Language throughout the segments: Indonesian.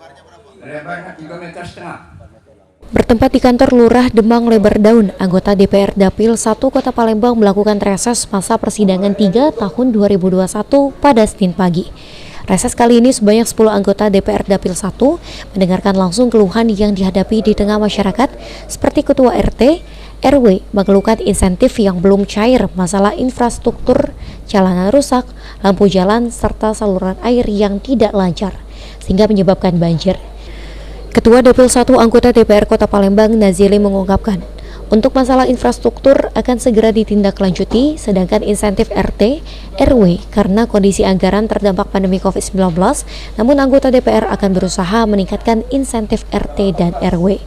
Lebarnya 3,5 meter. Bertempat di kantor Lurah Demang Lebar Daun, anggota DPR Dapil 1 Kota Palembang melakukan reses masa persidangan 3 tahun 2021 pada Senin pagi. Reses kali ini sebanyak 10 anggota DPR Dapil 1 mendengarkan langsung keluhan yang dihadapi di tengah masyarakat seperti Ketua RT, RW mengeluhkan insentif yang belum cair, masalah infrastruktur, jalanan rusak, lampu jalan, serta saluran air yang tidak lancar, sehingga menyebabkan banjir. Ketua Dapil 1 anggota DPR Kota Palembang Nazili mengungkapkan, untuk masalah infrastruktur akan segera ditindaklanjuti, sedangkan insentif RT, RW karena kondisi anggaran terdampak pandemi COVID-19, namun anggota DPR akan berusaha meningkatkan insentif RT dan RW.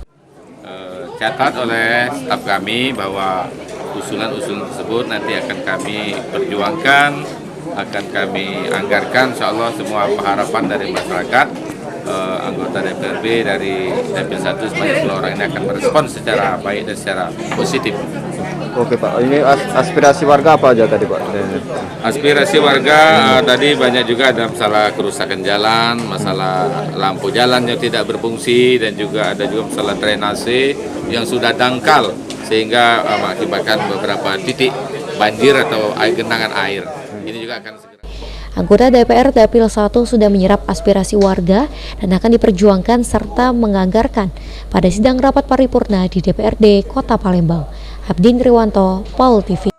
Catat oleh staf kami bahwa usulan-usulan tersebut nanti akan kami perjuangkan, akan kami anggarkan, insya Allah semua harapan dari masyarakat. Anggota DPRD dari Dapil 1 sebanyak 10 orang ini akan merespon secara baik dan secara positif. Oke Pak, ini aspirasi warga apa aja tadi Pak? Aspirasi warga tadi banyak juga, ada masalah kerusakan jalan, masalah lampu jalan yang tidak berfungsi, dan juga ada juga masalah drainase yang sudah dangkal sehingga mengakibatkan beberapa titik banjir atau genangan air. Ini juga akan segera. Anggota DPR Dapil 1 sudah menyerap aspirasi warga dan akan diperjuangkan serta menganggarkan pada sidang rapat paripurna di DPRD Kota Palembang. Abdin Triwanto, PAUL TV.